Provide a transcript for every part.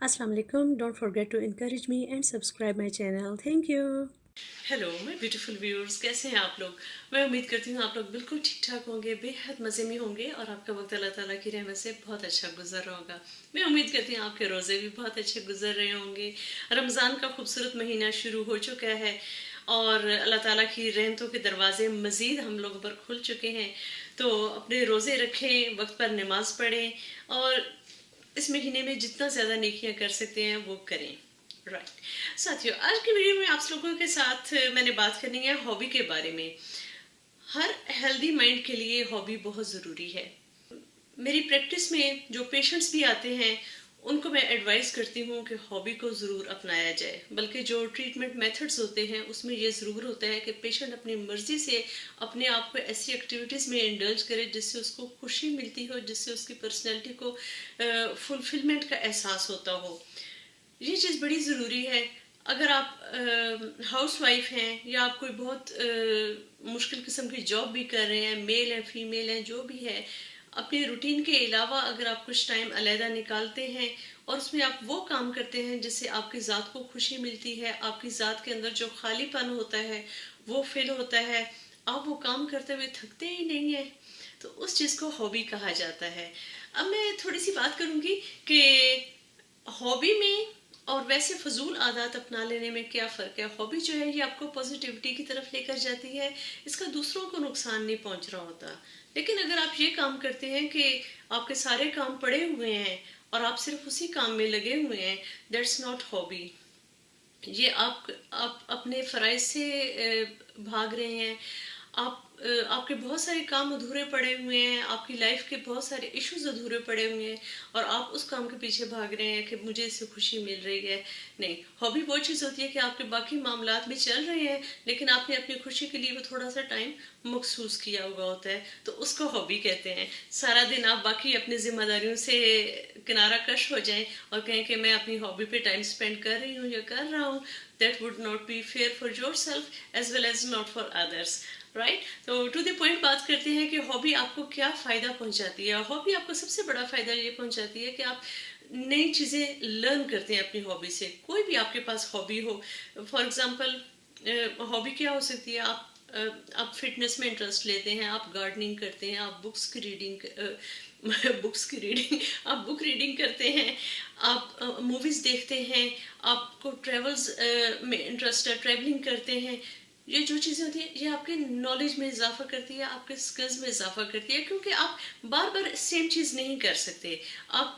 السلام علیکم. Don't forget to encourage me and subscribe my channel. Thank you. Hello my beautiful viewers, کیسے ہیں آپ لوگ؟ میں امید کرتی ہوں آپ لوگ بالکل ٹھیک ٹھاک ہوں گے، بے حد مزے میں ہوں گے، اور آپ کا وقت اللہ تعالیٰ کی رحمت سے بہت اچھا گزر رہا ہوگا. میں امید کرتی ہوں آپ کے روزے بھی بہت اچھے گزر رہے ہوں گے. رمضان کا خوبصورت مہینہ شروع ہو چکا ہے اور اللہ تعالیٰ کی رحمتوں کے دروازے مزید ہم لوگوں پر کھل چکے ہیں. تو اپنے روزے رکھیں، وقت پر نماز پڑھیں، اور اس مہینے میں جتنا زیادہ نیکیاں کر سکتے ہیں وہ کریں. رائٹ ساتھیو، آج کی ویڈیو میں آپ لوگوں کے ساتھ میں نے بات کرنی ہے ہابی کے بارے میں. ہر ہیلدی مائنڈ کے لیے ہابی بہت ضروری ہے. میری پریکٹس میں جو پیشنٹس بھی آتے ہیں ان کو میں ایڈوائز کرتی ہوں کہ ہابی کو ضرور اپنایا جائے. بلکہ جو ٹریٹمنٹ میتھڈز ہوتے ہیں اس میں یہ ضرور ہوتا ہے کہ پیشنٹ اپنی مرضی سے اپنے آپ کو ایسی ایکٹیویٹیز میں انڈلج کرے جس سے اس کو خوشی ملتی ہو، جس سے اس کی پرسنالٹی کو فلفلمنٹ کا احساس ہوتا ہو. یہ چیز بڑی ضروری ہے. اگر آپ ہاؤس وائف ہیں یا آپ کوئی بہت مشکل قسم کی جاب بھی کر رہے ہیں، میل ہیں فیمیل ہیں جو بھی ہے، اپنے روٹین کے علاوہ اگر آپ کچھ ٹائم علیحدہ نکالتے ہیں اور اس میں آپ وہ کام کرتے ہیں جس سے آپ کی ذات کو خوشی ملتی ہے، آپ کی ذات کے اندر جو خالی پن ہوتا ہے وہ فل ہوتا ہے، آپ وہ کام کرتے ہوئے تھکتے ہی نہیں ہیں، تو اس چیز کو ہابی کہا جاتا ہے. اب میں تھوڑی سی بات کروں گی کہ ہابی میں اور ویسے فضول عادات اپنا لینے میں کیا فرق ہے. ہابی جو ہے یہ آپ کو پازیٹیوٹی کی طرف لے کر جاتی ہے، اس کا دوسروں کو نقصان نہیں پہنچ رہا ہوتا. لیکن اگر آپ یہ کام کرتے ہیں کہ آپ کے سارے کام پڑے ہوئے ہیں اور آپ صرف اسی کام میں لگے ہوئے ہیں، دیٹس ناٹ ہابی. یہ آپ اپنے فرائض سے بھاگ رہے ہیں. آپ کے بہت سارے کام ادھورے پڑے ہوئے ہیں، آپ کی لائف کے بہت سارے ایشوز ادھورے پڑے ہوئے ہیں، اور آپ اس کام کے پیچھے بھاگ رہے ہیں کہ مجھے اس سے خوشی مل رہی ہے. نہیں، ہابی وہ چیز ہوتی ہے کہ آپ کے باقی معاملات بھی چل رہے ہیں لیکن آپ نے اپنی خوشی کے لیے وہ تھوڑا سا ٹائم مخصوص کیا ہوا ہوتا ہے، تو اس کو ہابی کہتے ہیں. سارا دن آپ باقی اپنی ذمہ داریوں سے کنارہ کش ہو جائیں اور کہیں کہ میں اپنی ہابی پہ ٹائم اسپینڈ کر رہی ہوں یا کر رہا ہوں، that would not be fair for yourself as well as not for others. Right. تو ٹو دی پوائنٹ بات کرتے ہیں کہ ہابی آپ کو کیا فائدہ پہنچاتی ہے. ہابی آپ کو سب سے بڑا فائدہ یہ پہنچاتی ہے کہ آپ نئی چیزیں لرن کرتے ہیں اپنی ہابی سے. کوئی بھی آپ کے پاس ہابی ہو، فار ایگزامپل ہابی کیا ہو سکتی ہے، آپ فٹنس میں انٹرسٹ لیتے ہیں، آپ گارڈننگ کرتے ہیں، آپ بک ریڈنگ کرتے ہیں، آپ موویز دیکھتے ہیں، آپ کو ٹریولز میں انٹرسٹ ہے، ٹریولنگ کرتے ہیں. یہ جو چیزیں ہوتی ہیں یہ آپ کے نالج میں اضافہ کرتی ہے، آپ کے اسکلز میں اضافہ کرتی ہے، کیونکہ آپ بار بار سیم چیز نہیں کر سکتے. آپ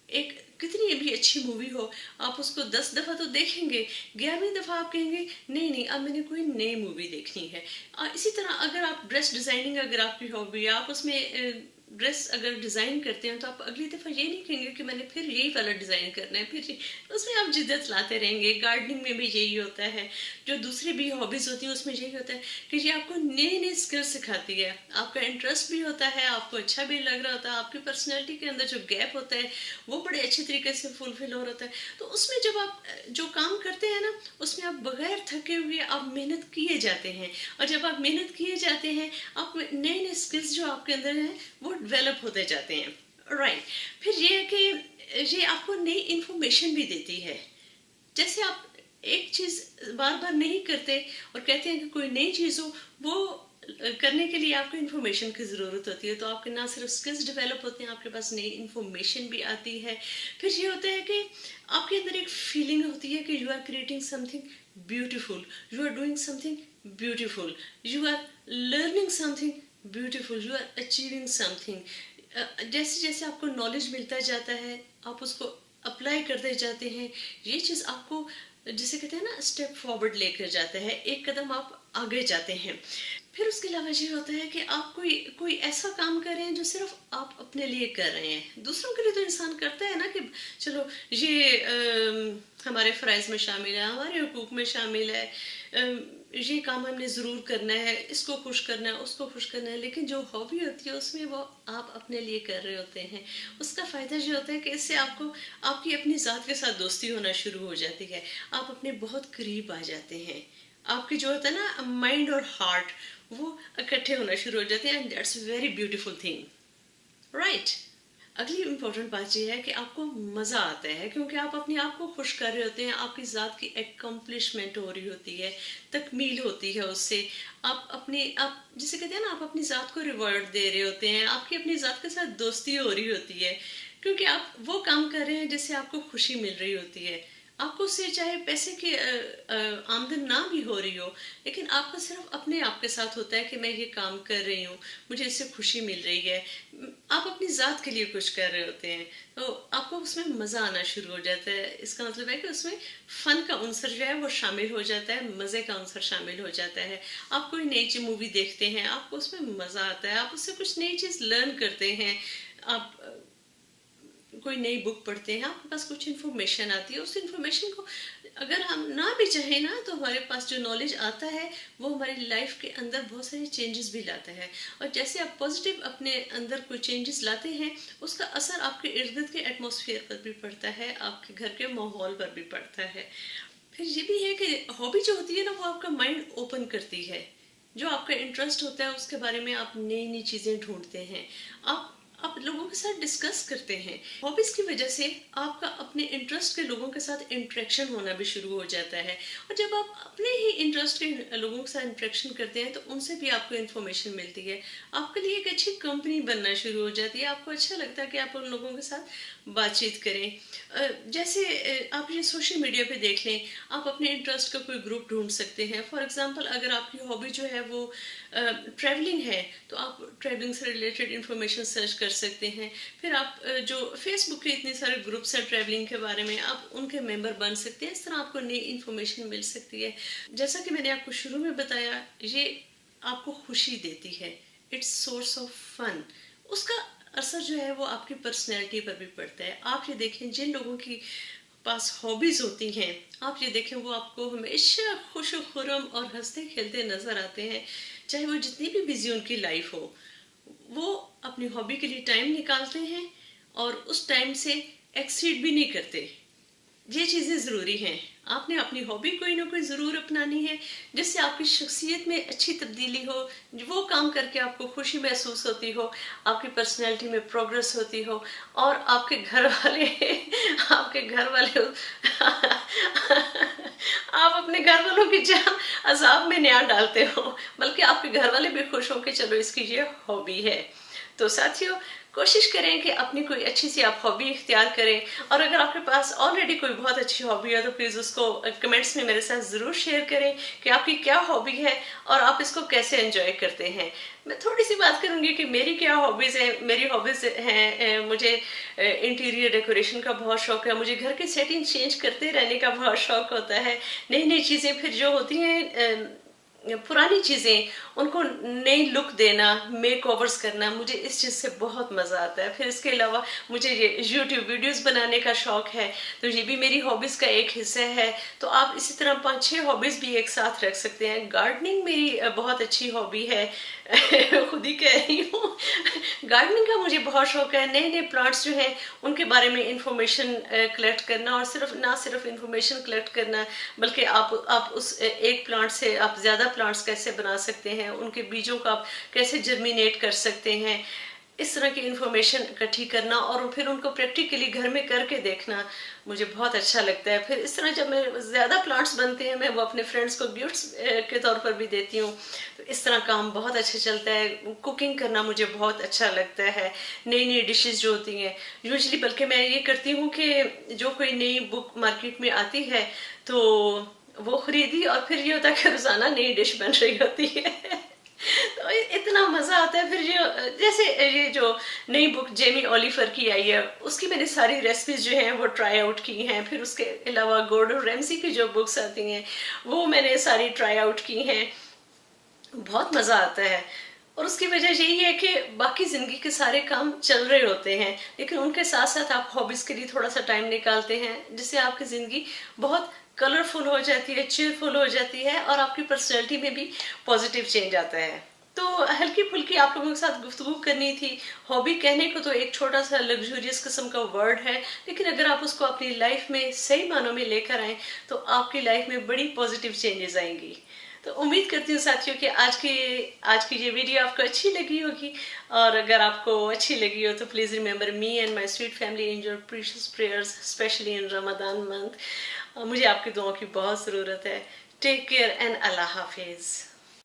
ایک کتنی بھی اچھی مووی ہو، آپ اس کو 10 دفعہ تو دیکھیں گے، 11ویں دفعہ آپ کہیں گے نہیں اب میں نے کوئی نئی مووی دیکھنی ہے. اسی طرح اگر آپ ڈریس ڈیزائننگ اگر آپ کی ہابی ہے، آپ اس میں ڈریس اگر ڈیزائن کرتے ہیں تو آپ اگلی دفعہ یہ نہیں کہیں گے کہ میں نے پھر یہی والا ڈیزائن کرنا ہے، پھر اس میں آپ جدت لاتے رہیں گے. گارڈننگ میں بھی یہی ہوتا ہے، جو دوسری بھی ہابیز ہوتی ہیں اس میں یہی ہوتا ہے کہ یہ آپ کو نئے نئے اسکل سکھاتی ہے. آپ کا انٹرسٹ بھی ہوتا ہے، آپ کو اچھا بھی لگ رہا ہوتا ہے، آپ کی پرسنالٹی کے اندر جو گیپ ہوتا ہے وہ بڑے اچھے طریقے سے فلفل ہو رہا ہوتا ہے. تو اس میں جب آپ جو کام کرتے ہیں نا اس میں آپ بغیر تھکے ہوئے آپ محنت کیے جاتے ہیں، اور جب آپ محنت کیے جاتے ہیں آپ نئے نئے اسکلز جو آپ کے اندر ہیں وہ ڈیولپ ہوتے جاتے ہیں. رائٹ. پھر یہ ہے کہ یہ آپ کو نئی انفارمیشن بھی دیتی ہے. جیسے آپ ایک چیز بار بار نہیں کرتے اور کہتے ہیں کہ کوئی نئی چیز ہو، وہ کرنے کے لیے آپ کو انفارمیشن کی ضرورت ہوتی ہے، تو آپ کے نہ صرف اسکلز ڈیولپ ہوتے ہیں، آپ کے پاس نئی انفارمیشن بھی آتی ہے. پھر یہ ہوتا ہے کہ آپ کے اندر ایک فیلنگ ہوتی ہے کہ you are creating something beautiful, you are doing something beautiful, you are learning something beautiful, you are achieving something. جیسے جیسے آپ کو نالج ملتا جاتا ہے آپ اس کو اپلائی کرتے جاتے ہیں، یہ چیز آپ کو جسے کہتے ہیں نا اسٹیپ فارورڈ لے کر جاتا ہے، ایک قدم آپ آگے جاتے ہیں. پھر اس کے علاوہ یہ ہوتا ہے کہ آپ کوئی ایسا کام کر رہے ہیں جو صرف آپ اپنے لیے کر رہے ہیں. دوسروں کے لیے تو انسان کرتا ہے نا کہ چلو یہ ہمارے فرائض میں شامل ہے، ہمارے حقوق میں شامل ہے، یہ کام ہم نے ضرور کرنا ہے، اس کو خوش کرنا ہے، اس کو خوش کرنا ہے. لیکن جو ہابی ہوتی ہے اس میں وہ آپ اپنے لیے کر رہے ہوتے ہیں. اس کا فائدہ یہ ہوتا ہے کہ اس سے آپ کو آپ کی اپنی ذات کے ساتھ دوستی ہونا شروع ہو جاتی ہے، آپ اپنے بہت قریب آ جاتے ہیں. آپ کی جو ہوتا ہے نا مائنڈ اور ہارٹ وہ اکٹھے ہونا شروع ہو جاتے ہیں، and that's very beautiful thing. Right. اگلی امپورٹنٹ بات یہ ہے کہ آپ کو مزہ آتا ہے کیونکہ آپ اپنے آپ کو خوش کر رہے ہوتے ہیں، آپ کی ذات کی اکمپلشمنٹ ہو رہی ہوتی ہے، تکمیل ہوتی ہے اس سے، آپ جسے کہتے ہیں نا، آپ اپنی ذات کو ریوارڈ دے رہے ہوتے ہیں، آپ کی اپنی ذات کے ساتھ دوستی ہو رہی ہوتی ہے کیونکہ آپ وہ کام کر رہے ہیں جس سے آپ کو خوشی مل رہی ہوتی ہے. آپ کو اس سے چاہے پیسے کی آمدن نہ بھی ہو رہی ہو، لیکن آپ کا صرف اپنے آپ کے ساتھ ہوتا ہے کہ میں یہ کام کر رہی ہوں، مجھے اس سے خوشی مل رہی ہے. آپ اپنی ذات کے لیے کچھ کر رہے ہوتے ہیں تو آپ کو اس میں مزہ آنا شروع ہو جاتا ہے. اس کا مطلب ہے کہ اس میں فن کا عنصر جو ہے وہ شامل ہو جاتا ہے، مزے کا عنصر شامل ہو جاتا ہے. آپ کوئی نئی مووی دیکھتے ہیں، آپ کو اس میں مزہ آتا ہے، آپ اس سے کچھ نئی چیز لرن کرتے ہیں. آپ کوئی نئی بک پڑھتے ہیں، آپ کے پاس کچھ انفارمیشن آتی ہے، اس انفارمیشن کو اگر ہم نہ بھی چاہیں نا تو ہمارے پاس جو نالج آتا ہے وہ ہماری لائف کے اندر بہت ساری چینجز بھی لاتا ہے. اور جیسے آپ پازیٹیو اپنے اندر کوئی چینجز لاتے ہیں، اس کا اثر آپ کے ارد گرد کے ایٹماسفیئر پر بھی پڑتا ہے، آپ کے گھر کے ماحول پر بھی پڑتا ہے. پھر یہ بھی ہے کہ ہابی جو ہوتی ہے نا وہ آپ کا مائنڈ اوپن کرتی ہے. جو آپ کا انٹرسٹ ہوتا ہے اس کے بارے میں آپ نئی نئی چیزیں ڈھونڈتے ہیں، آپ لوگوں کے ساتھ ڈسکس کرتے ہیں. ہابیز کی وجہ سے آپ کا اپنے انٹرسٹ کے لوگوں کے ساتھ انٹریکشن ہونا بھی شروع ہو جاتا ہے. اور جب آپ اپنے ہی انٹرسٹ کے لوگوں کے ساتھ انٹریکشن کرتے ہیں تو ان سے بھی آپ کو انفارمیشن ملتی ہے، آپ کے لیے ایک اچھی کمپنی بننا شروع ہو جاتی ہے. آپ کو اچھا لگتا ہے کہ آپ ان لوگوں کے ساتھ بات چیت کریں. جیسے آپ یہ سوشل میڈیا پہ دیکھ لیں، آپ اپنے انٹرسٹ کا کوئی گروپ ڈھونڈ سکتے ہیں. فار ایگزامپل اگر آپ کی ہابی جو ہے وہ ٹریولنگ ہے تو آپ ٹریولنگ سے ریلیٹڈ انفارمیشن سرچ کر سکتے ہیں. پھر آپ جو فیس بک کے اتنے سارے گروپس ہیں ٹریولنگ کے بارے میں، آپ ان کے ممبر بن سکتے ہیں. اس طرح آپ کو نئی انفارمیشن مل سکتی ہے. جیسا کہ میں نے آپ کو شروع میں بتایا، یہ آپ کو خوشی دیتی ہے، اٹس سورس آف فن. اس کا اثر جو ہے وہ آپ کی پرسنالٹی پر بھی پڑتا ہے. آپ یہ دیکھیں جن لوگوں کی پاس ہابیز ہوتی ہیں، آپ یہ دیکھیں وہ آپ کو ہمیشہ خوش و خرم اور ہنستے کھیلتے نظر آتے ہیں. چاہے وہ جتنی بھی بزی ان کی لائف ہو، وہ اپنی ہابی کے لیے ٹائم نکالتے ہیں اور اس ٹائم سے ایکسیڈ بھی نہیں کرتے. یہ چیزیں ضروری ہیں. آپ نے اپنی ہابی کوئی نہ کوئی ضرور اپنانی ہے جس سے آپ کی شخصیت میں اچھی تبدیلی ہو، وہ کام کر کے آپ کو خوشی محسوس ہوتی ہو، آپ کی پرسنالٹی میں پروگرس ہوتی ہو، اور آپ کے گھر والے آپ اپنے گھر والوں کی جان عذاب میں نہ ڈالتے ہو، بلکہ آپ کے گھر والے بھی خوش ہوں کہ چلو اس کی یہ ہابی ہے. تو ساتھیوں، کوشش کریں کہ اپنی کوئی اچھی سی آپ ہابی اختیار کریں. اور اگر آپ کے پاس آلریڈی کوئی بہت اچھی ہابی ہے تو پلیز اس کو کمنٹس میں میرے ساتھ ضرور شیئر کریں کہ آپ کی کیا ہابی ہے اور آپ اس کو کیسے انجوائے کرتے ہیں. میں تھوڑی سی بات کروں گی کہ میری کیا ہابیز ہیں. میری ہابیز ہیں، مجھے انٹیریئر ڈیکوریشن کا بہت شوق ہے، مجھے گھر کی سیٹنگ چینج کرتے رہنے کا بہت شوق ہوتا ہے. نئی نئی چیزیں پھر جو ہوتی ہیں، پرانی چیزیں ان کو نئی لک دینا، میک اوورز کرنا، مجھے اس چیز سے بہت مزہ آتا ہے. پھر اس کے علاوہ مجھے یہ یوٹیوب ویڈیوز بنانے کا شوق ہے، تو یہ بھی میری ہابیز کا ایک حصہ ہے. تو آپ اسی طرح 5-6 ہابیز بھی ایک ساتھ رکھ سکتے ہیں. گارڈننگ میری بہت اچھی ہابی ہے. خود ہی کہہ رہی ہوں. گارڈننگ کا مجھے بہت شوق ہے. نئے نئے پلانٹس جو ہیں ان کے بارے میں انفارمیشن کلیکٹ کرنا، اور نہ صرف انفارمیشن کلیکٹ کرنا بلکہ آپ اس ایک پلانٹ سے آپ زیادہ پلانٹس کیسے بنا سکتے ہیں، ان کے بیجوں کو آپ کیسے جرمینیٹ کر سکتے ہیں، اس طرح کی انفارمیشن اکٹھی کرنا اور پھر ان کو پریکٹیکلی گھر میں کر کے دیکھنا مجھے بہت اچھا لگتا ہے. پھر اس طرح جب میں زیادہ پلانٹس بنتے ہیں میں وہ اپنے فرینڈس کو گفٹس کے طور پر بھی دیتی ہوں. تو اس طرح کام بہت اچھا چلتا ہے. کوکنگ کرنا مجھے بہت اچھا لگتا ہے. نئی نئی ڈشز جو ہوتی ہیں یوزلی، بلکہ میں یہ کرتی ہوں کہ جو کوئی نئی بک مارکیٹ میں آتی ہے تو وہ خریدی، اور پھر یہ ہوتا ہے کہ روزانہ نئی ڈش بن رہی ہوتی ہے. تو اتنا مزہ آتا ہے. پھر جیسے یہ جو نئی بک جیمی اولیفر کی آئی ہے، اس کی میں نے ساری ریسپیز جو ہیں وہ ٹرائی آؤٹ کی ہیں. پھر اس کے علاوہ گورڈن ریمسی کی جو بکس آتی ہیں وہ میں نے ساری ٹرائی آؤٹ کی ہیں. بہت مزہ آتا ہے. اور اس کی وجہ یہی ہے کہ باقی زندگی کے سارے کام چل رہے ہوتے ہیں، لیکن ان کے ساتھ ساتھ آپ ہابیز کے لیے تھوڑا سا ٹائم نکالتے ہیں، جس سے آپ کی زندگی بہت کلرفل ہو جاتی ہے، چیئرفل ہو جاتی ہے، اور آپ کی پرسنالٹی میں بھی پازیٹیو چینج آتا ہے. تو ہلکی پھلکی آپ لوگوں کے ساتھ گفتگو کرنی تھی. ہابی کہنے کو تو ایک چھوٹا سا لگژریس قسم کا ورڈ ہے، لیکن اگر آپ اس کو اپنی لائف میں صحیح معنوں میں لے کر آئیں تو آپ کی لائف میں بڑی پازیٹیو چینجز آئیں گی. تو امید کرتی ہوں ساتھیوں کہ آج کی یہ ویڈیو آپ کو اچھی لگی ہوگی، اور اگر آپ کو اچھی لگی ہو تو please remember me and my sweet family in your precious prayers especially in Ramzan month. مجھے آپ کی دعاؤں کی بہت ضرورت ہے. ٹیک کیئر اینڈ اللہ حافظ.